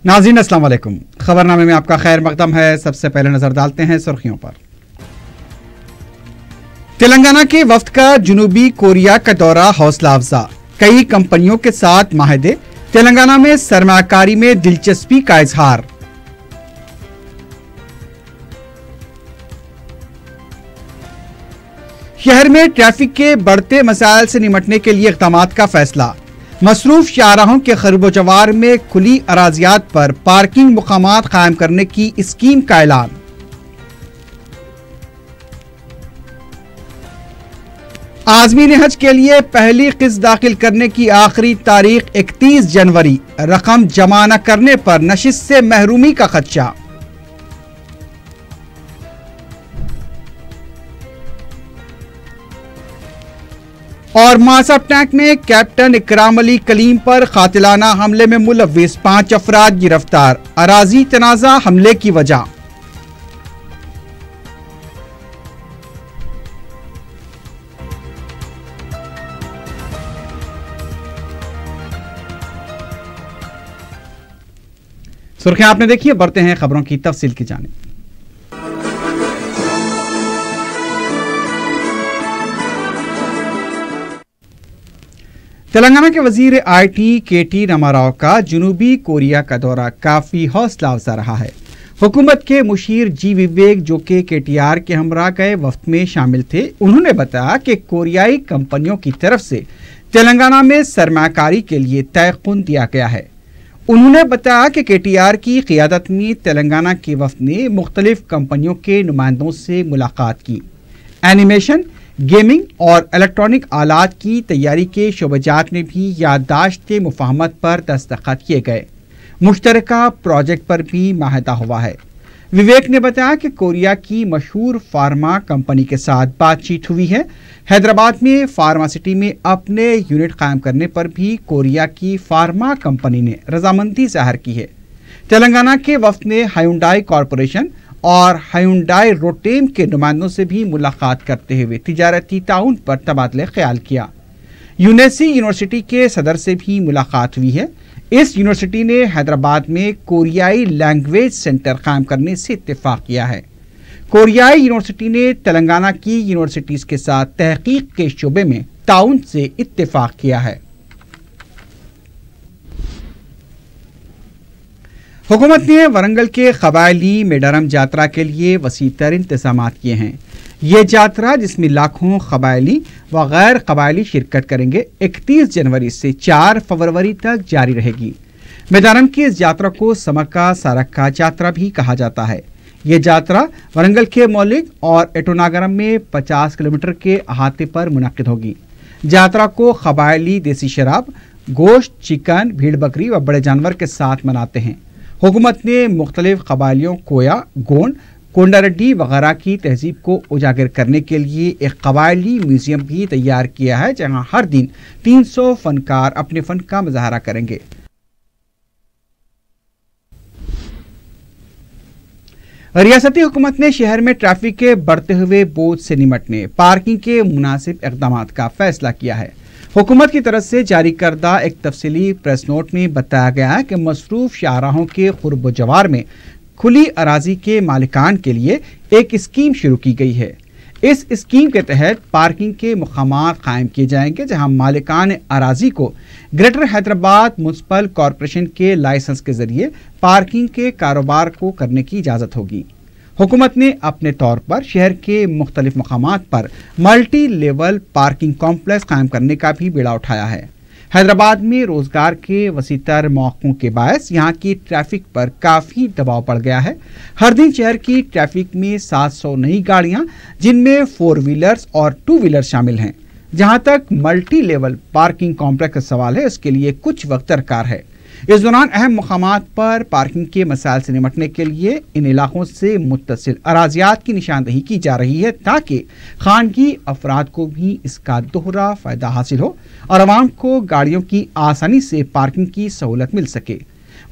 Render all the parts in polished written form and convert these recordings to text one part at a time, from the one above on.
नाज़रीन अस्सलाम वालेकुम। खबरनामे में आपका खैर मकदम है। सबसे पहले नजर डालते हैं सुर्खियों पर। तेलंगाना के वफ्द का जनूबी कोरिया का दौरा हौसला अफजा, कई कंपनियों के साथ माहिदे, तेलंगाना में सरमायाकारी में दिलचस्पी का इजहार। शहर में ट्रैफिक के बढ़ते मसाइल से निपटने के लिए इक़दाम का फैसला। मसरूफ शाहराहों के खरबोजवार में खुली अराजियात पर पार्किंग मुकामात कायम करने की स्कीम का ऐलान। आज़मीन हज के लिए पहली किस्त दाखिल करने की आखिरी तारीख 31 जनवरी। रकम जमा न करने पर नशिस्त से महरूमी का खदशा। और मासब टैंक में कैप्टन इकराम अली कलीम पर कातिलाना हमले में मुलव्विस 5 अफराद गिरफ्तार। अराजी तनाज़ा हमले की वजह। सुर्खियां आपने देखी है, बढ़ते हैं खबरों की तफसील की जानिब। तेलंगाना के वजीर IT KT रामाराव का जनूबी कोरिया का दौरा काफी हौसला अफजा रहा है। हुकूमत के मुशीर G विवेक, जो कि KTR के हमरा गए वफ्द में शामिल थे, उन्होंने बताया कि कोरियाई कंपनियों की तरफ से तेलंगाना में सरमायाकारी के लिए तयख्खुन दिया गया है। उन्होंने बताया कि KTR की क़ियादत में तेलंगाना के वफ्द ने मुख्तलिफ कंपनियों के नुमाइंदों से मुलाकात की। एनिमेशन, गेमिंग और इलेक्ट्रॉनिक आलात की तैयारी के शोबजात में भी याददाश्त मुफाहमत पर दस्तखत किए गए। मुश्तरका प्रोजेक्ट पर भी माहिदा हुआ है। विवेक ने बताया कि कोरिया की मशहूर फार्मा कंपनी के साथ बातचीत हुई है। हैदराबाद में फार्मा सिटी में अपने यूनिट कायम करने पर भी कोरिया की फार्मा कंपनी ने रजामंदी जाहिर की है। तेलंगाना के वफ्द ने हायुंडाई कॉरपोरेशन और हायुंडाई रोटेम के नुमाइंदों से भी मुलाकात करते हुए तिजारती ताउन पर तबादले ख्याल किया। यूनेसी यूनिवर्सिटी के सदर से भी मुलाकात हुई है। इस यूनिवर्सिटी ने हैदराबाद में कोरियाई लैंग्वेज सेंटर कायम करने से इत्तेफाक किया है। कोरियाई यूनिवर्सिटी ने तेलंगाना की यूनिवर्सिटीज के साथ तहकीक के शोबे में ताउन से इत्तेफाक किया है। हुकूमत ने वरंगल के कबायली मेडारम यात्रा के लिए वसीतर इंतजाम किए हैं। ये यात्रा, जिसमें लाखों कबायली व गैर कबायली शिरकत करेंगे, 31 जनवरी से 4 फरवरी तक जारी रहेगी। मेडारम की इस यात्रा को समक्का सारक्का यात्रा भी कहा जाता है। ये यात्रा वरंगल के मौलिक और एटोनागरम में 50 किलोमीटर के अहाते पर मुनक्किद होगी। यात्रा को कबायली देसी शराब, गोश्त, चिकन, भीड़ बकरी व बड़े जानवर के साथ मनाते हैं। हुकूमत ने मुख्तलिफ कबायलियों कोया, गोंड, कोंडारेड्डी वगैरह की तहजीब को उजागर करने के लिए एक कबायली म्यूजियम भी तैयार किया है, जहां हर दिन 300 फनकार अपने फन का मुजाहरा करेंगे। रियासती हुकूमत ने शहर में ट्रैफिक के बढ़ते हुए बोझ से निपटने पार्किंग के मुनासिब इक़दाम का फैसला किया है। हुकूमत की तरफ से जारी करदा एक तफसीली प्रेस नोट में बताया गया है कि मसरूफ शाहराहों के खुर्ब जवार में खुली अराजी के मालिकान के लिए एक स्कीम शुरू की गई है। इस स्कीम के तहत पार्किंग के मुकामात कायम किए जाएंगे, जहां मालिकान अराजी को ग्रेटर हैदराबाद म्युनिसिपल कॉरपोरेशन के लाइसेंस के जरिए पार्किंग के कारोबार को करने की इजाज़त होगी। हुकूमत ने अपने तौर पर शहर के मुख्तलिफ मकामात पर मल्टी लेवल पार्किंग कॉम्प्लेक्स कायम करने का भी बीड़ा उठाया है। हैदराबाद में रोजगार के वसीतर मौक़ों के बायस यहाँ की ट्रैफिक पर काफ़ी दबाव पड़ गया है। हर दिन शहर की ट्रैफिक में 700 नई गाड़ियाँ, जिनमें 4 व्हीलर्स और 2 व्हीलर शामिल हैं। जहाँ तक मल्टी लेवल पार्किंग कॉम्प्लेक्स का सवाल है, इसके लिए कुछ वक्त दरकार है। इस दौरान अहम मकामात पर पार्किंग के मसाइल से निपटने के लिए इन इलाकों से मुत्तसिल अराजियात की निशानदही की जा रही है, ताकि खानगी अफराद को भी इसका दोहरा फ़ायदा हासिल हो और आवाम को गाड़ियों की आसानी से पार्किंग की सहूलत मिल सके।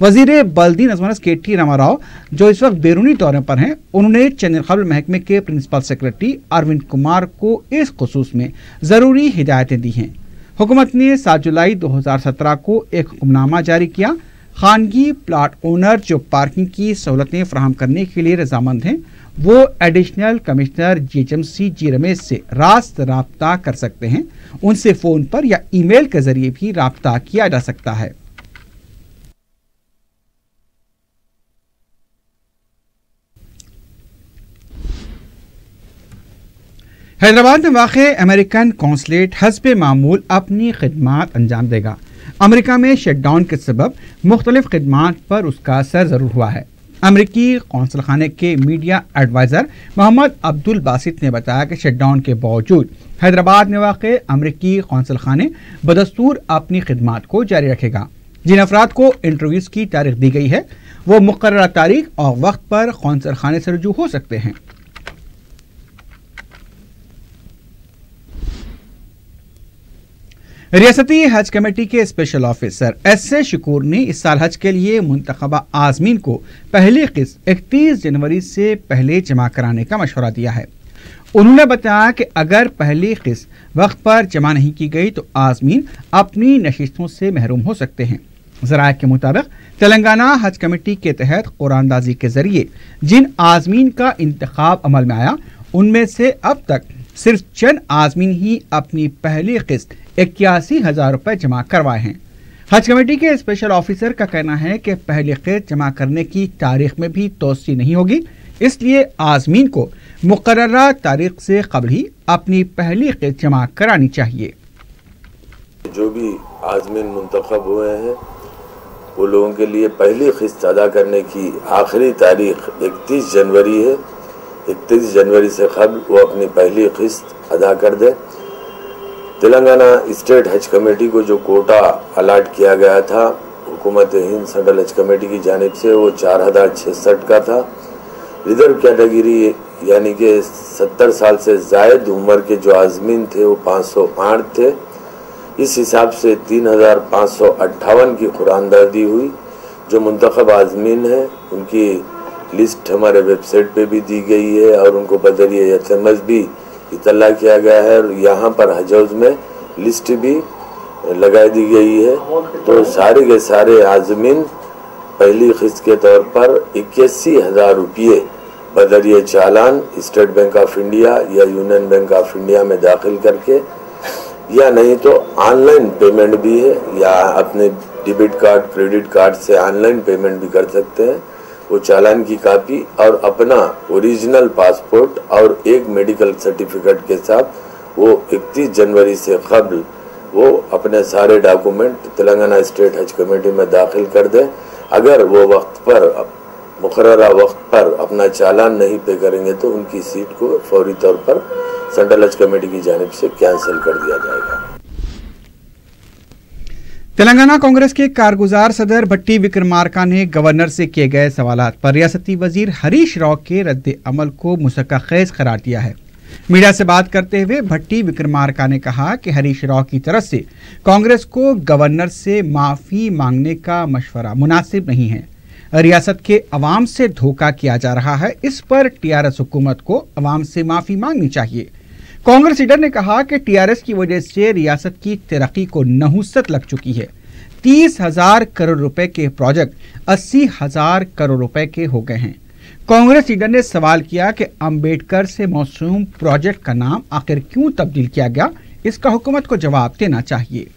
वज़ीर बल्दी नज़्म KT रामाराव, जो इस वक्त बैरूनी दौरे पर हैं, उन्होंने चंद खबल महकमे के प्रिंसिपल सेक्रेटरी अरविंद कुमार को इस खुसूस में ज़रूरी हिदायतें दी हैं। हुकूमत ने 7 जुलाई 2017 को एक हुक्मनामा जारी किया। खानगी प्लाट ओनर जो पार्किंग की सहूलतें फराहम करने के लिए रजामंद हैं वो एडिशनल कमिश्नर जीएचएमसी जी रमेश से रास्त राब्ता कर सकते हैं। उनसे फ़ोन पर या ईमेल के ज़रिए भी राब्ता किया जा सकता है। हैदराबाद में वाक़े अमेरिकन कौंसलेट हस्बे मामूल अपनी खिदमात अंजाम देगा। अमेरिका में शटडाउन के सबब मुख्तलिफ खिदमात पर उसका असर ज़रूर हुआ है। अमेरिकी कौंसल खाने के मीडिया एडवाइज़र मोहम्मद अब्दुल बासित ने बताया कि शटडाउन के बावजूद हैदराबाद में वाक़े अमेरिकी कौंसल खाने बदस्तूर अपनी खिदमात को जारी रखेगा। जिन अफराद को इंटरव्यूज़ की तारीख दी गई है वो मुकर्ररा तारीख और वक्त पर कौंसल खाने से रुजू हो सकते हैं। रियासती हज कमेटी के स्पेशल ऑफिसर एस.ए. शकूर ने इस साल हज के लिए मुंतखबा आज़मीन को पहली किस्त 31 जनवरी से पहले जमा कराने का मशवरा दिया है। उन्होंने बताया कि अगर पहली किस्त वक्त पर जमा नहीं की गई तो आज़मीन अपनी नशिस्तों से महरूम हो सकते हैं। ज़राए के मुताबिक तेलंगाना हज कमेटी के तहत कुरानदाजी के जरिए जिन आज़मीन का इंतखाब अमल में आया उनमें से अब तक सिर्फ चंद आज़मीन ही अपनी पहली किस्त 81,000 रुपये जमा करवाए हैं। हज कमेटी के स्पेशल ऑफिसर का कहना है कि पहली किस्त जमा करने की तारीख में भी तोसी नहीं होगी, इसलिए आज़मीन को मुकर्ररा तारीख से कबल ही अपनी पहली किस्त जमा करानी चाहिए। जो भी आज़मीन मुंतखब हुए हैं वो लोगों के लिए पहली किस्त अदा करने की आखिरी तारीख 31 जनवरी है। 31 जनवरी से कबल वो अपनी पहली किस्त अदा कर दे। तेलंगाना स्टेट हज कमेटी को जो कोटा अलाट किया गया था हुकूमत हिंद सेंट्रल हज कमेटी की जानिब से वो 4066 का था। रिजर्व कैटेगरी यानी कि 70 साल से ज़ायद उम्र के जो आज़मीन थे वो 508 थे। इस हिसाब से 3558 की कुरानदाजी हुई। जो मुंतखब आज़मीन हैं उनकी लिस्ट हमारे वेबसाइट पे भी दी गई है और उनको बज़रिए SMS भी इतला किया गया है और यहाँ पर हज हाउस में लिस्ट भी लगा दी गई है। तो सारे के सारे आज़मीन पहली किस्त के तौर पर 81,000 रुपये बज़रिए चालान स्टेट बैंक ऑफ इंडिया या यूनियन बैंक ऑफ इंडिया में दाखिल करके या नहीं तो ऑनलाइन पेमेंट भी है या अपने डेबिट कार्ड क्रेडिट कार्ड से ऑनलाइन पेमेंट भी कर सकते हैं। वो चालान की कापी और अपना ओरिजिनल पासपोर्ट और एक मेडिकल सर्टिफिकेट के साथ वो 31 जनवरी से कबल वो अपने सारे डॉक्यूमेंट तेलंगाना स्टेट हज कमेटी में दाखिल कर दें। अगर वो वक्त पर मुकर्ररा वक्त पर अपना चालान नहीं पे करेंगे तो उनकी सीट को फौरी तौर पर सेंट्रल हज कमेटी की जानिब से कैंसिल कर दिया जाएगा। तेलंगाना कांग्रेस के कारगुजार सदर भट्टी विक्रमार्का ने गवर्नर से किए गए सवालात पर रियासती वजीर हरीश राव के रद्द अमल को मुसक्का-खेज करार दिया है। मीडिया से बात करते हुए भट्टी विक्रमार्का ने कहा कि हरीश राव की तरफ से कांग्रेस को गवर्नर से माफ़ी मांगने का मशवरा मुनासिब नहीं है। रियासत के अवाम से धोखा किया जा रहा है, इस पर टीआरएस हुकूमत को अवाम से माफ़ी मांगनी चाहिए। कांग्रेस लीडर ने कहा कि टीआरएस की वजह से रियासत की तरक्की को नहुसत लग चुकी है। 30,000 करोड़ रुपए के प्रोजेक्ट 80,000 करोड़ रुपए के हो गए हैं। कांग्रेस लीडर ने सवाल किया कि अंबेडकर से मौसूम प्रोजेक्ट का नाम आखिर क्यों तब्दील किया गया, इसका हुकूमत को जवाब देना चाहिए।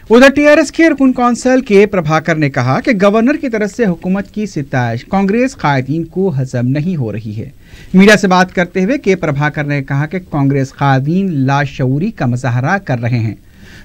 उधर टीआरएस के रुकन कौंसल के प्रभाकर ने कहा कि गवर्नर की तरफ से हुकूमत की सिताइश कांग्रेस कायदीन को हजम नहीं हो रही है। मीडिया से बात करते हुए के प्रभाकर ने कहा कि कांग्रेस कायदीन लाशऊरी का मुजाहरा कर रहे हैं।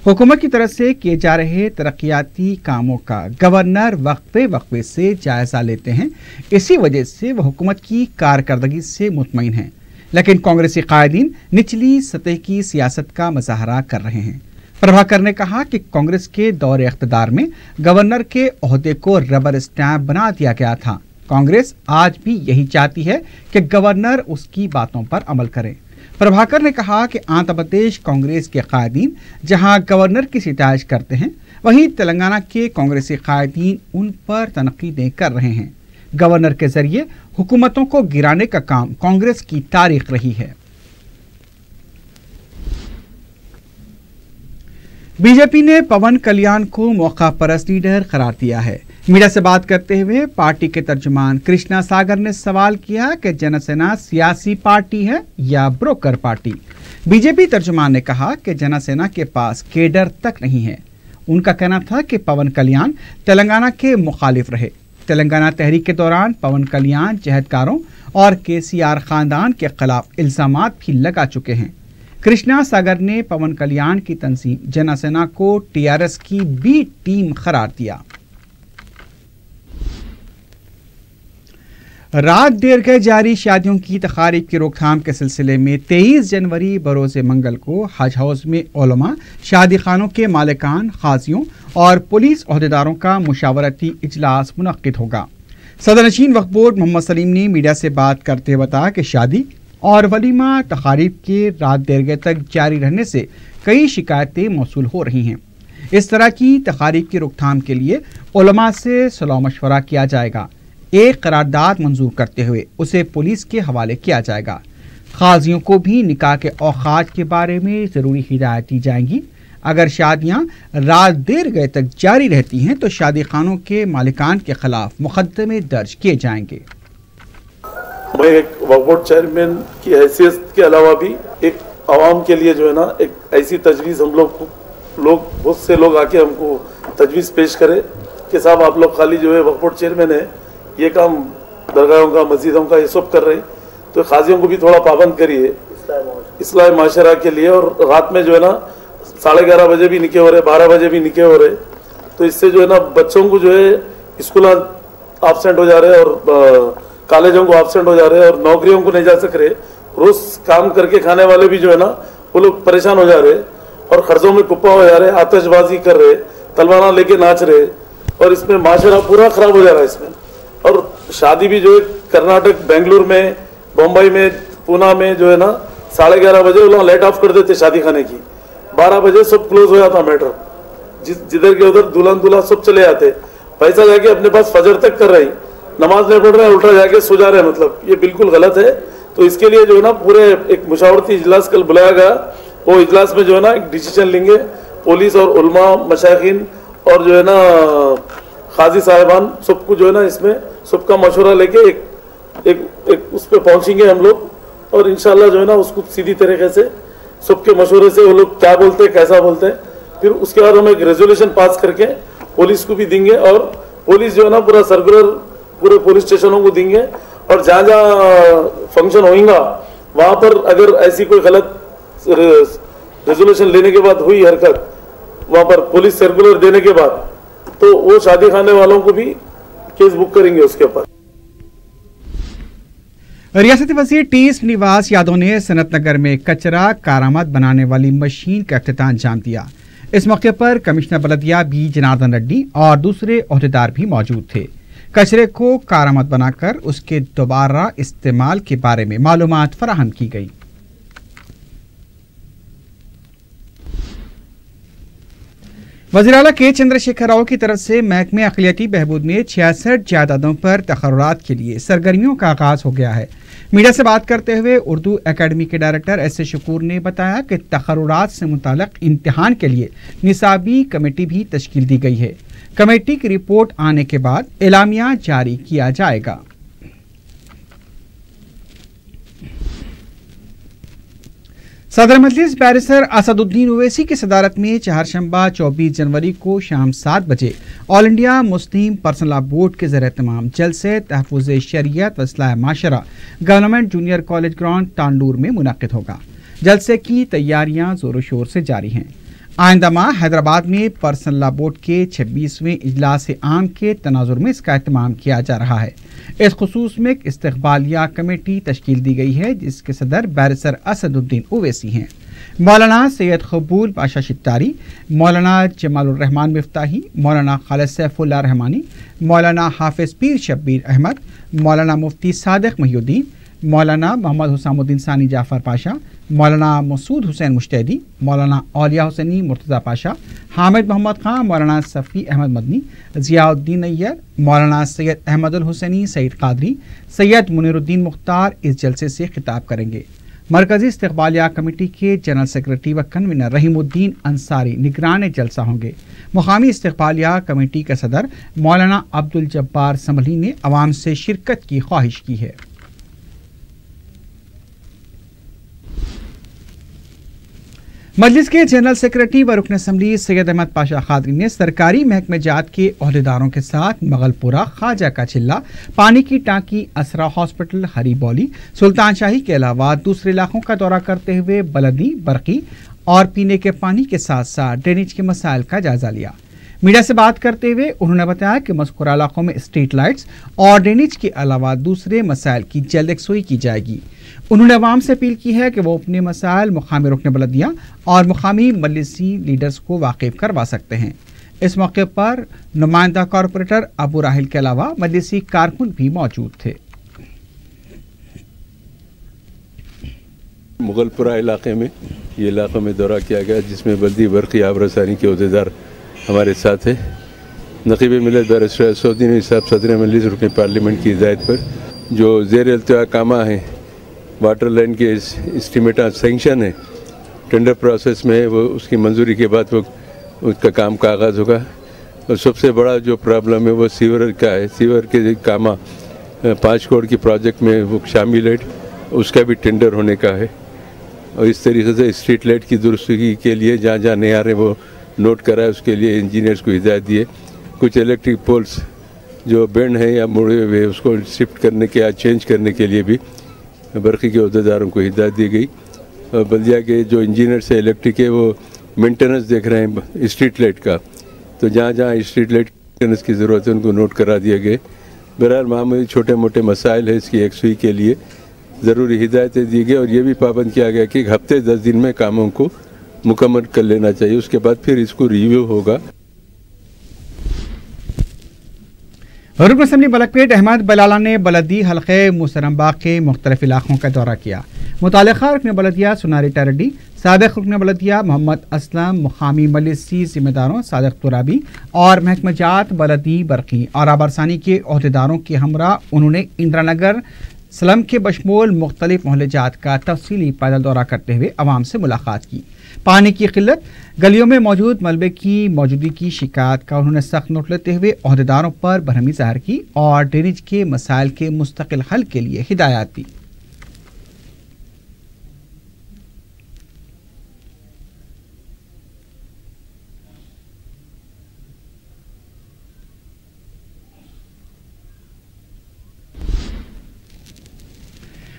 हुकूमत की तरफ से किए जा रहे तरक्याती कामों का गवर्नर वक्फे से जायजा लेते हैं, इसी वजह से वह हुकूमत की कारकर्दगी से मुतमईन हैं। लेकिन कांग्रेसी कायदीन निचली सतह की सियासत का मुजाहरा कर रहे हैं। प्रभाकर ने कहा कि कांग्रेस के दौरे इख्तिदार में गवर्नर के ओहदे को रबर स्टैंप बना दिया गया था। कांग्रेस आज भी यही चाहती है कि गवर्नर उसकी बातों पर अमल करे। प्रभाकर ने कहा कि आंध्र प्रदेश कांग्रेस के कायदीन जहां गवर्नर की सिताइश करते हैं, वहीं तेलंगाना के कांग्रेसी कायदीन उन पर तनकीदें कर रहे हैं। गवर्नर के जरिए हुकूमतों को गिराने का काम कांग्रेस की तारीख रही है। बीजेपी ने पवन कल्याण को मौका परस्त लीडर करार दिया है। मीडिया से बात करते हुए पार्टी के तर्जुमान कृष्णा सागर ने सवाल किया कि जनसेना सियासी पार्टी है या ब्रोकर पार्टी। बीजेपी तर्जुमान ने कहा कि जनसेना के पास केडर तक नहीं है। उनका कहना था कि पवन कल्याण तेलंगाना के मुखालिफ रहे। तेलंगाना तहरीक के दौरान पवन कल्याण जहदकारों और केसीआर खानदान के खिलाफ इल्जामात भी लगा चुके हैं। कृष्णा सागर ने पवन कल्याण की तंजीम जनसेना को टीआरएस की बी टीम करार दिया। रात देर गए जारी शादियों की तकारीब की रोकथाम के सिलसिले में 23 जनवरी बरोज़ मंगल को हज हाउस में उलमा, शादी खानों के मालिकान, खाजियों और पुलिस ओहदेदारों का मुशावरती इजलास मुनक्किद होगा। सदरनशीन वक्फ बोर्ड मोहम्मद सलीम ने मीडिया से बात करते हुए बताया कि शादी और वलीमा तकारीब के रात देर गए तक जारी रहने से कई शिकायतें मौसूल हो रही हैं। इस तरह की तकारीब की रोकथाम के लिए उलमा से सलाह मशवरा किया जाएगा। एक करारदाद मंजूर करते हुए उसे पुलिस के हवाले किया जाएगा। खाजियों को भी निकाह के औकात के बारे में ज़रूरी हिदायत दी जाएंगी। अगर शादियां रात देर गए तक जारी रहती हैं तो शादी खानों के मालिकान के खिलाफ मुकदमे दर्ज किए जाएंगे। मैं एक वक्फ बोर्ड चेयरमैन की हैसियत के अलावा भी एक आवाम के लिए जो है ना एक ऐसी तजवीज़ हम लोग बहुत से लोग आके हमको तजवीज़ पेश करे कि साहब आप लोग खाली जो है वक्फ बोर्ड चेयरमैन है, ये काम दरगाहों का, मस्जिदों का ये सब कर रहे हैं, तो खाजियों को भी थोड़ा पाबंद करिए इस्लाह माशरा के लिए। और रात में जो है ना 11:30 बजे भी निके हो रहे, 12 बजे भी निके हो रहे, तो इससे जो है ना बच्चों को जो है स्कूल एब्सेंट हो जा रहे और कॉलेजों को एब्सेंट हो जा रहे और नौकरियों को नहीं जा सक रहे। रोज काम करके खाने वाले भी जो है ना वो लोग परेशान हो जा रहे और खर्चों में कुप्पा हो जा रहे, आतिशबाजी कर रहे, तलवाना लेके नाच रहे और इसमें माशरा पूरा खराब हो जा रहा है इसमें। और शादी भी जो है कर्नाटक, बेंगलुरु में, बम्बई में, पूना में जो है ना 11:30 बजे वो लोग लाइट ऑफ कर देते शादी खाने की, 12 बजे सब क्लोज हो जाता मैटर, जिधर के उधर दुल्हन दूल्हा सब चले जाते, पैसा जाके अपने पास फजर तक कर रहे, नमाज नहीं पढ़ रहे, उल्टा जाके सो जा रहे, मतलब ये बिल्कुल गलत है। तो इसके लिए जो है ना पूरे एक मुशावरती इजलास कल बुलाया गया। वो इजलास में जो है ना एक डिसीजन लेंगे, पुलिस और उलमा, मशाइखीन और जो है ना खाजी साहिबान सबको जो है ना इसमें सबका मशवरा लेके एक उस पर पहुंचेंगे हम लोग और इंशाल्लाह जो है ना उसको सीधी तरीके से सबके मशवरे से वो लोग क्या बोलते हैं, कैसा बोलते हैं, फिर उसके बाद हम एक रेजोल्यूशन पास करके पुलिस को भी देंगे और पुलिस जो है ना पूरा सर्कुलर पूरे पुलिस स्टेशनों को देंगे और जहाँ जहाँ फंक्शन होगा वहाँ पर अगर ऐसी कोई गलत रेजोल्यूशन लेने के बाद हुई हरकत, वहाँ पर पुलिस सर्कुलर देने के बाद, तो वो शादी खाने वालों को भी केस बुक करेंगे उसके ऊपर। रियासती वज़ीर टी श्रीनिवास यादव ने सनत नगर में कचरा कारामद बनाने वाली मशीन का इफ्तिताह अंजाम दिया। इस मौके पर कमिश्नर बलदिया बी जनार्दन रेड्डी और दूसरे ओहदेदार भी मौजूद थे। कचरे को कारामद बनाकर उसके दोबारा इस्तेमाल के बारे में मालूमात फराहम की गई। वज़ीर आला के चंद्रशेखर राव की तरफ से महकमे अक़लियती बहबूद में 66 जायदादों पर तक़र्रुरात के लिए सरगर्मियों का आगाज हो गया है। मीडिया से बात करते हुए उर्दू एकेडमी के डायरेक्टर एस ए शकूर ने बताया कि तक़र्रुरात से मुताल्लिक़ इम्तिहान के लिए निसाबी कमेटी भी तश्कील दी गई है। कमेटी की रिपोर्ट आने के बाद एलामिया जारी किया जाएगा। सदर मजलिस बैरिस्टर असदुद्दीन ओवैसी की सदारत में चहारशंबा 24 जनवरी को शाम 7 बजे All India Muslim Personal Law Board के ज़रिए तमाम जलसे तहफ़्फ़ुज़ शरीयत व इस्लाह माशरा government junior college ground Tandur में मुनक़िद होगा। जलसे की तैयारियां जोरों शोर से जारी हैं। आइंदा माह हैदराबाद में पर्सनल लॉ बोर्ड के 26वें इजलास आम के तनाजुर में इसका एहतमाम किया जा रहा है। इस खुसूस में एक इस्तक़बालिया कमेटी तश्कील दी गई है जिसके सदर बैरिस्टर असदुद्दीन ओवैसी हैं। मौलाना सैयद कबूल पाशा शित्तारी, मौलाना जमालुर रहमान मिफ्ताही, मौलाना खालिद सैफुल्लाह रहमानी, मौलाना हाफिज पीर शब्बीर अहमद, मौलाना मुफ्ती सादिक महिउद्दीन, मौलाना मोहम्मद हुसामुद्दीन सानी जाफ़र पाशा, मौलाना मसूद हुसैन मुश्तैदी, मौलाना औलिया हुसैनी मुर्तज़ा पाशा, हामिद मोहम्मद खां, मौलाना सफ़ी अहमद मदनी, ज़ियाउद्दीन अय्यर, मौलाना सैयद अहमद अल हुसैनी, सईद कादरी, सैयद मुनीरुद्दीन मुख्तार इस जलसे से खिताब करेंगे। मरकजी इस्तकबालिया कमेटी के जनरल सेक्रेटरी व कन्वीनर रहीमुद्दीन अंसारी निगरान जलसा होंगे। मुकामी इस्तकबालिया कमेटी के सदर मौलाना अब्दुल जब्बार समली ने अवाम से शिरकत की ख्वाहिश की है। मजलिस के जनरल सेक्रेटरी व रुकन असम्बली सैयद अहमद पाशा खादरी ने सरकारी महकमे जात के ओहदेदारों के साथ मगलपुरा, ख्वाजा का चिल्ला, पानी की टांकी, असरा हॉस्पिटल, हरी बौली, सुल्तान शाही के अलावा दूसरे इलाकों का दौरा करते हुए बलदी, बरकी और पीने के पानी के साथ साथ ड्रेनेज के मसाइल का जायजा लिया। मीडिया से बात करते हुए उन्होंने बताया कि मज़कूरा इलाकों में स्ट्रीट लाइट्स और ड्रेनेज के अलावा दूसरे मसाइल की जल्द यकसुई की जाएगी। उन्होंने अवाम से अपील की है कि वो अपने मसाइल मुकामी रुकन बलदिया और मुकामी मजलिसी लीडर्स को वाकिफ करवा सकते हैं। इस मौके पर नुमाइंदा कॉरपोरेटर अबू राहिल के अलावा मजलिसी कारकुन भी मौजूद थे। मुगलपुरा इलाके में ये इलाकों में दौरा किया गया, जिसमें बल्दी बरकी आब रसानी के अहदेदार हमारे साथ हैं। नकीब मिलत बैरिस्टर असदुद्दीन साहब सदर मजलिस रुकन पार्लियामेंट की हिदायत पर जो ज़ेर अल्तवा कामा हैं, वाटर लाइन के एस्टीमेट सेंक्शन है, टेंडर प्रोसेस में है, वो उसकी मंजूरी के बाद वो उसका काम का आगाज़ होगा। और सबसे बड़ा जो प्रॉब्लम है वो सीवर का है। सीवर के कामा 5 करोड़ की प्रोजेक्ट में वो शामिल है, उसका भी टेंडर होने का है। और इस तरीके से स्ट्रीट लाइट की दुरुस्ती के लिए जहाँ जहाँ नहीं आ रहे वो नोट कराए, उसके लिए इंजीनियर्स को हिदायत दिए। कुछ इलेक्ट्रिक पोल्स जो बेंड हैं या मुड़े हुए उसको शिफ्ट करने के या चेंज करने के लिए भी बरकी के अहदेदारों को हिदायत दी गई। और बल्दिया के जो इंजीनियर्स हैं इलेक्ट्रिक के, वो मेंटेनेंस देख रहे हैं स्ट्रीट लाइट का, तो जहाँ जहाँ स्ट्रीट लाइट मेंटेनेंस की ज़रूरत है उनको नोट करा दिए गए। बहरहाल मामूली छोटे मोटे मसाइल है, इसकी यकसुई के लिए ज़रूरी हिदायतें दी गई और ये भी पाबंद किया गया कि हफ्ते 10 दिन में कामों को मुकम्मल कर लेना चाहिए, उसके बाद फिर इसको रिव्यू होगा। रुकन असम्बली बलकपेट अहमद बलाला ने बलदी हल्के मुसरम्बाग के मुख्तलिफ इलाकों का दौरा किया। मुतालिका रुकन बलदिया सुनारी टेरडी, साबिक रुकन बलदिया मोहम्मद असलम, मुकामी मजलिसी जिम्मेदारों सादिक तुराबी और महकमा जात बलदी बरकी और आबरसानी के अहदेदारों के हमरा उन्होंने इंदिरा नगर सलम के बशमूल मुख्तलिफ मोहल्ले जात का तफसीली पैदल दौरा करते हुए अवाम से मुलाकात की। पानी की किल्लत, गलियों में मौजूद मलबे की मौजूदगी की शिकायत का उन्होंने सख्त नोट लेते हुए अहदेदारों पर बरहमी ज़ाहिर की और ड्रेनेज के मसाइल के मुस्तकिल हल के लिए हिदायत दी।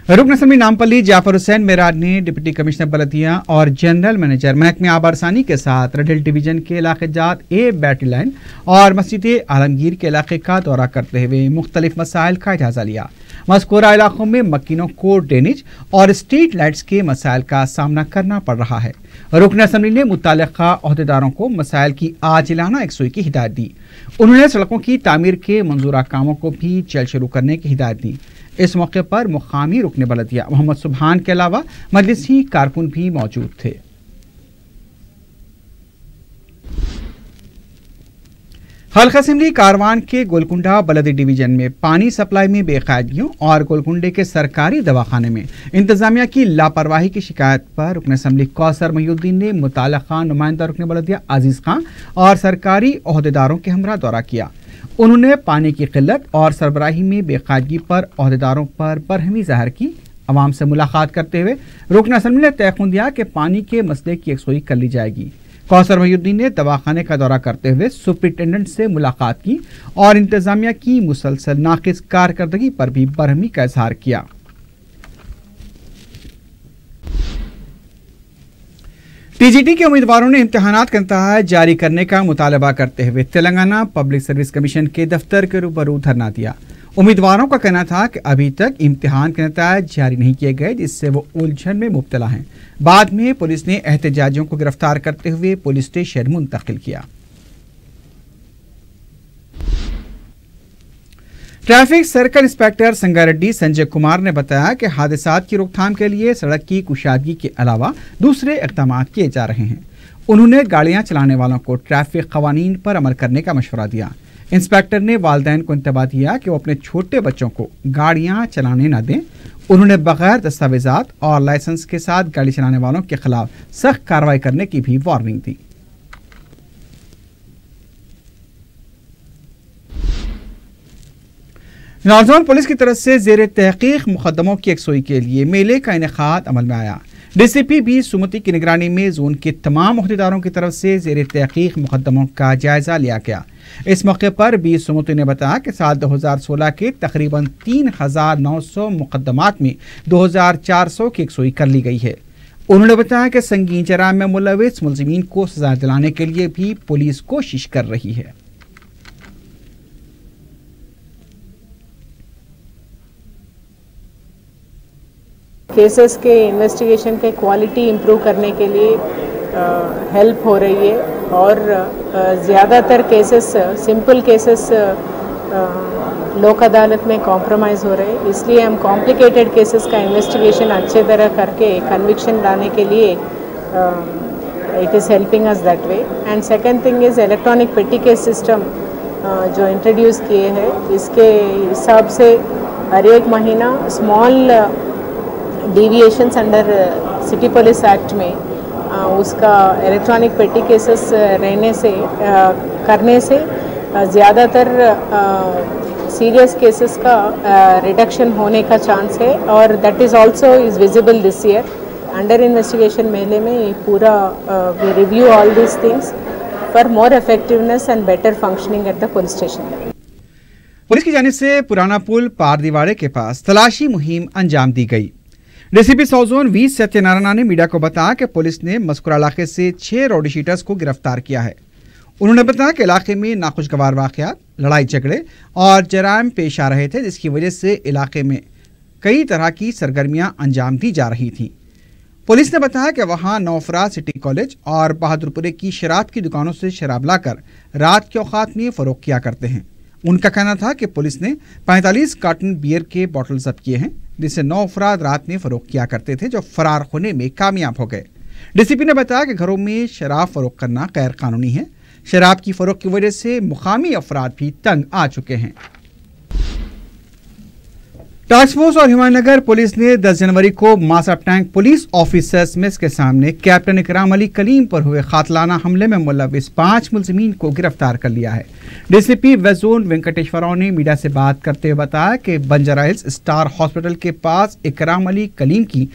रुकन असम्बली नामपल्ली जाफर हुसैन मेराज ने डिप्टी कमिश्नर बलदिया और जनरल मैनेजर महकमे आबरसानी के साथ रडल डिवीजन के इलाके जात ए बैटरी लाइन और मस्जिद आलमगीर के इलाके का दौरा करते हुए मुख्तलिफ मसाइल का जायजा लिया। मज़कूरा इलाकों में मकीनों को ड्रेनेज और स्ट्रीट लाइट्स के मसाइल का सामना करना पड़ रहा है। रुकन असम्बली ने मुतालिका अहदेदारों को मसाइल की आजिलाना यकसुई की हिदायत दी। उन्होंने सड़कों की तामीर के मंजूरा कामों को भी जल्द शुरू करने की हिदायत दी। इस मौके पर मुकामी रुकन बलदिया मोहम्मद सुबहान के अलावा मजलिसी कारकुन भी मौजूद थे। हल्का असम्बली कारवान के गोलकुंडा बलदी डिवीजन में पानी सप्लाई में बेकायदगियों और गोलकुंडे के सरकारी दवाखाने में इंतजामिया की लापरवाही की शिकायत पर रुकन असम्बली कौसर महिउद्दीन ने मुतालिका नुमाइंदा रुकन बलदिया अजीज खान और सरकारी ओहदेदारों के हमरा दौरा किया। उन्होंने पानी की किल्लत और सरबराही में बेकायदगी पर ओहदेदारों पर बरहमी ज़ाहिर की। अवाम से मुलाकात करते हुए रुकन असम्बली ने तयक़ुन दिया कि पानी के मसले की यकसुई कर ली जाएगी। कौसर महिउद्दीन ने दवाखाने का दौरा करते हुए सुपरिटेंडेंट से मुलाकात की और इंतजामिया की मुसलसल नाकिस कारकर्दगी पर भी बरहमी का इजहार किया। टीजीटी के उम्मीदवारों ने इम्तिहानात का नतीजा जारी करने का मुतालबा करते हुए तेलंगाना पब्लिक सर्विस कमीशन के दफ्तर के रूबरू धरना दिया। उम्मीदवारों का कहना था कि अभी तक इम्तिहान के नतीजे जारी नहीं किए गए, जिससे वो उलझन में मुब्तला हैं। बाद में पुलिस ने एहतजाजियों को गिरफ्तार करते हुए पुलिस स्टेशन मुंतकिल किया। Traffic circle inspector Sangareddy Sanjay Kumar ने बताया कि हादसात की रोकथाम के लिए सड़क की कुशादगी के अलावा दूसरे इक़दाम किए जा रहे हैं। उन्होंने गाड़ियां चलाने वालों को ट्रैफिक कवानीन पर अमल करने का मशवरा दिया। इंस्पेक्टर ने वालिदैन को इंतबाह दिया कि वो अपने छोटे बच्चों को गाड़ियां चलाने न दें। उन्होंने बगैर दस्तावेजात और लाइसेंस के साथ गाड़ी चलाने वालों के खिलाफ सख्त कार्रवाई करने की भी वार्निंग दी। नौजवान पुलिस की तरफ से जेर तहकीक मुकदमों की यकसोई के लिए मेले का इनेकाद अमल में आया। डीसीपी बी सुमति की निगरानी में जोन के तमाम अहदेदारों की तरफ से जेर तहकीक मुकदमों का जायजा लिया गया। इस मौके पर बी सुमति ने बताया कि साल 2016 के तकरीबन 3900 मुकदमात में 2400 की यकसोई कर ली गई है। उन्होंने बताया कि संगीन जराइम में मुलविस मुलजिमीन को सजा दिलाने के लिए भी पुलिस कोशिश कर रही है। केसेस के इन्वेस्टिगेशन के क्वालिटी इम्प्रूव करने के लिए हेल्प हो रही है और ज़्यादातर केसेस सिंपल केसेस लोक अदालत में कॉम्प्रोमाइज़ हो रहे हैं, इसलिए हम कॉम्प्लिकेटेड केसेस का इन्वेस्टिगेशन अच्छे तरह करके कन्विक्शन लाने के लिए it is helping us that way. And second thing is electronic पेटी केस सिस्टम जो इंट्रोड्यूस किए हैं, इसके हिसाब से हर एक महीना small deviations under city police act में उसका इलेक्ट्रॉनिक पेटी केसेस रहने से करने से ज़्यादातर सीरियस केसेस का रिडक्शन होने का चांस है और that is also is visible this year under investigation मेले में ये पूरा we review all these things for more effectiveness and better functioning at the police station. Police की जानिब से पुराना पुल पार दीवाड़े के पास तलाशी मुहिम अंजाम दी गई। DCP south zone V Satyanarayana ने मीडिया को बताया कि पुलिस ने मज़कूरा इलाके से 6 रॉडी शीटर्स को गिरफ्तार किया है। उन्होंने बताया कि इलाके में नाखुशगवार वाक़यात, लड़ाई झगड़े और जराइम पेश आ रहे थे, जिसकी वजह से इलाके में कई तरह की सरगर्मियां अंजाम दी जा रही थीं। पुलिस ने बताया कि वहां 9 अफराद सिटी कॉलेज और बहादुरपुरे की शराब की दुकानों से शराब लाकर रात के औकात में फ़रोख्त किया करते हैं। उनका कहना था कि पुलिस ने 45 कार्टन बियर के बॉटल जब्त किए हैं, जिसे 9 अफराद रात में फरोख्त किया करते थे, जो फरार होने में कामयाब हो गए। डीसीपी ने बताया कि घरों में शराब फरोख्त करना गैर कानूनी है। शराब की फरोख्त की वजह से मुकामी अफराद भी तंग आ चुके हैं। टास्क फोर्स और हुमायूंनगर पुलिस ने 10 जनवरी को Masab tank police officers mess के सामने कैप्टन इकराम अली कलीम पर हुए कातलाना हमले में मुलविस 5 मुलजिमीन को गिरफ्तार कर लिया है। डीसीपी वेस्ट जोन वेंकटेश्वराव ने मीडिया से बात करते हुए बताया कि बंजारा हिल्स स्टार हॉस्पिटल के पास इकराम अली कलीम की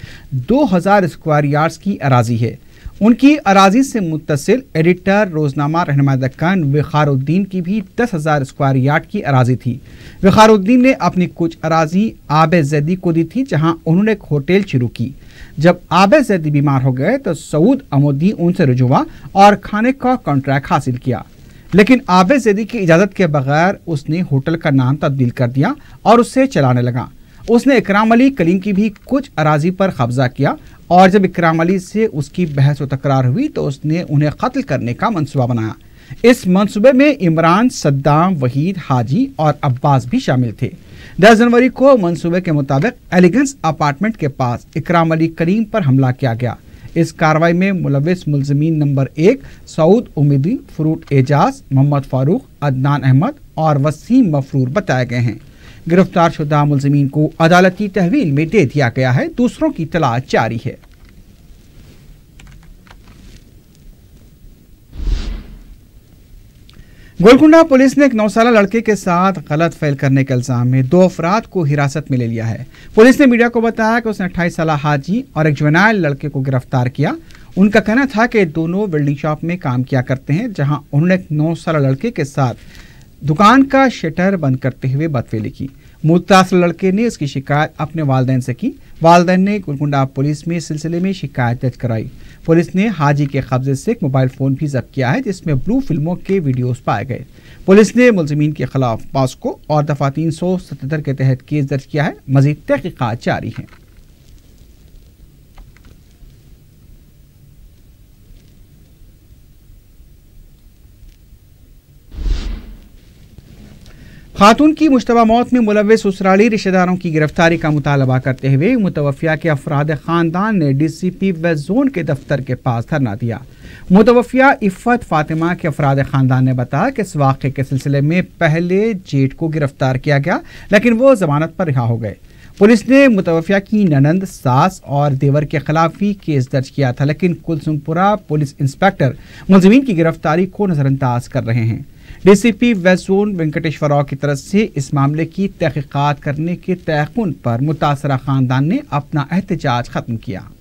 2000 स्क्वायर यार्ड्स की अराजी है। उनकी अराजी से मुत्तसिल एडिटर रोजनामा रहनुमा दक्कन वक़ारुद्दीन की भी 10,000 स्क्वायर यार्ड की अराजी थी। वक़ारुद्दीन ने अपनी कुछ अराजी आबे जैदी को दी थी, जहां उन्होंने एक होटल शुरू की। जब आबे जैदी बीमार हो गए तो सऊद अमोदी उनसे रुजू हुआ और खाने का कॉन्ट्रैक्ट हासिल किया, लेकिन आबे जैदी की इजाज़त के बगैर उसने होटल का नाम तब्दील कर दिया और उससे चलाने लगा। उसने इकराम अली कलीम की भी कुछ अराजी पर कब्जा किया और जब इकराम अली से उसकी बहस व तकरार हुई तो उसने उन्हें कत्ल करने का मंसूबा बनाया। इस मंसूबे में इमरान, सद्दाम, वहीद, हाजी और अब्बास भी शामिल थे। 10 जनवरी को मंसूबे के मुताबिक एलिगेंस अपार्टमेंट के पास इकराम अली कलीम पर हमला किया गया। इस कार्रवाई में मुलविस मुलजिमीन नंबर 1 सऊद उम्मीदी, फ्रूट एजाज, मोहम्मद फारूक, अदनान अहमद और वसीम मफरूर बताए गए हैं। गिरफ्तार शुदा मुलजिमीन को अदालती तहवील में दे दिया गया है। दूसरों की तलाश जारी है। गोलकुंडा पुलिस ने एक 9 साला लड़के के साथ गलत फेल करने के इल्जाम में 2 अफराद को हिरासत में ले लिया है। पुलिस ने मीडिया को बताया कि उसने 28 साला हाजी और एक जुवेनाइल लड़के को गिरफ्तार किया। उनका कहना था कि दोनों वेल्डिंग शॉप में काम किया करते हैं, जहां उन्होंने एक 9 साला लड़के के साथ दुकान का शटर बंद करते हुए बदफेली की। मुतासर लड़के ने इसकी शिकायत अपने वालिदैन से की। वालिदैन ने गोलकुंडा पुलिस में इस सिलसिले में शिकायत दर्ज कराई। पुलिस ने हाजी के कब्जे से एक मोबाइल फोन भी जब्त किया है, जिसमें ब्लू फिल्मों के वीडियोस पाए गए। पुलिस ने मुलजिमीन के खिलाफ पॉस्को और दफा 377 के तहत केस दर्ज किया है। मजीद तहकीकात जारी है। खातून की मुश्तबा मौत में मुलव्विस ससुराली रिश्तेदारों की गिरफ्तारी का मुतालबा करते हुए मुतवफ़िया के अफराद ख़ानदान ने DCP वेस्ट जोन के दफ्तर के पास धरना दिया। मुतवफ़िया इफ़्फ़त फ़ातिमा के अफराद ख़ानदान ने बताया कि इस वाक़े के सिलसिले में पहले जेठ को गिरफ्तार किया गया, लेकिन वो ज़मानत पर रिहा हो गए। पुलिस ने मुतवफ़िया की ननंद, सास और देवर के खिलाफ भी केस दर्ज किया था, लेकिन कुलसुमपुरा पुलिस इंस्पेक्टर मुलज़िमीन की गिरफ्तारी को नज़रअंदाज कर रहे हैं। DCP west zone Venkateswara Rao की तरफ से इस मामले की तहक़ीक़ात करने के तयक़ुन पर मुतासरा ख़ानदान ने अपना एहतजाज ख़त्म किया।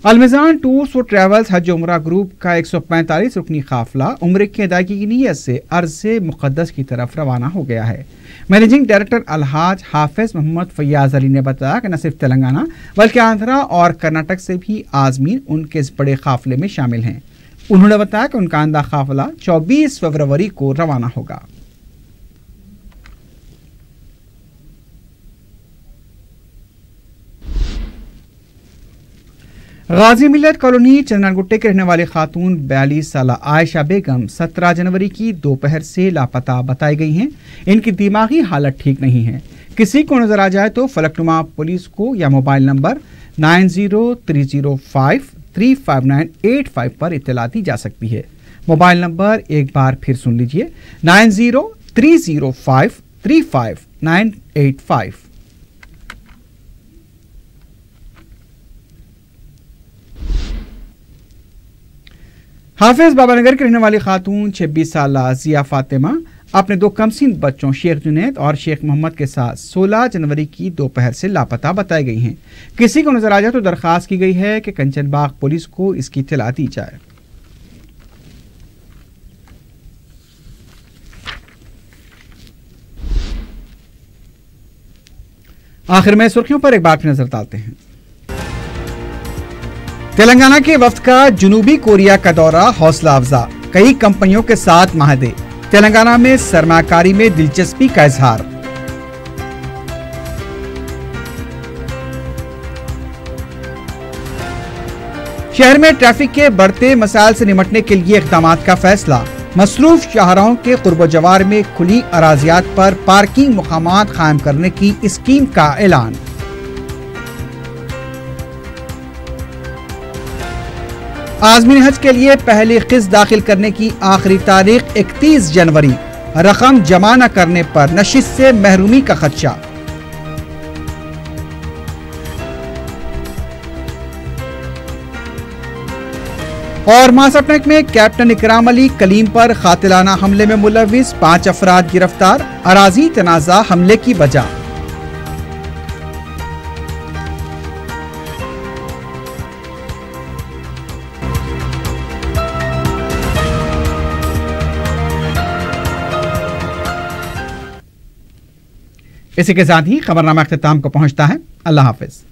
अलमिज़ान टूर्स और ट्रैवल्स हज उम्रा ग्रुप का 145 रुकनी काफिला उम्रे की अदायगी की नीयत से अर्ज़ मुक़द्दस की तरफ रवाना हो गया है। मैनेजिंग डायरेक्टर अलहाज हाफिज मोहम्मद फैयाज अली ने बताया कि न सिर्फ तेलंगाना बल्कि आंध्रा और कर्नाटक से भी आज़मीन उनके इस बड़े काफिले में शामिल हैं। उन्होंने बताया कि उनका आंदा काफिला 24 फरवरी को रवाना होगा। गाजी मिल्लत कॉलोनी चंदनगुट्टे के रहने वाली खातून 42 साल आयशा बेगम 17 जनवरी की दोपहर से लापता बताई गई हैं। इनकी दिमागी हालत ठीक नहीं है। किसी को नजर आ जाए तो फलकनुमा पुलिस को या मोबाइल नंबर 9030535985 पर इत्तला दी जा सकती है। मोबाइल नंबर एक बार फिर सुन लीजिए, 9030535985। हाफिज बाबानगर के रहने वाली खातून 26 साल जिया फातिमा अपने 2 कमसिन बच्चों शेख जुनैद और शेख मोहम्मद के साथ 16 जनवरी की दोपहर से लापता बताई गई हैं। किसी को नजर आ जाए तो दरखास्त की गई है कि कंचनबाग पुलिस को इसकी इत्तला दी जाए। आखिर में सुर्खियों पर एक बार फिर नजर डालते हैं। तेलंगाना के वफ्द का जनूबी कोरिया का दौरा हौसला अफजा, कई कंपनियों के साथ माहदे, तेलंगाना में सरमाकारी में दिलचस्पी का इजहार। शहर में ट्रैफिक के बढ़ते मसाइल से निपटने के लिए इक़दामात का फैसला, मसरूफ शाहराहों के कुर्ब जवार में खुली अराजियात पर पार्किंग मुकामात कायम करने की स्कीम का ऐलान। आज़मीन हज के लिए पहली किस्त दाखिल करने की आखिरी तारीख 31 जनवरी, रकम जमा न करने पर नशिस्त से महरूमी का खदशा। और मासपटक में कैप्टन इकराम अली कलीम पर कातिलाना हमले में मुलव्विस 5 अफराद गिरफ्तार, अराजी तनाज़ा हमले की वजह। इसी के साथ ही खबरनामा अख्तिताम को पहुंचता है। अल्लाह हाफिज।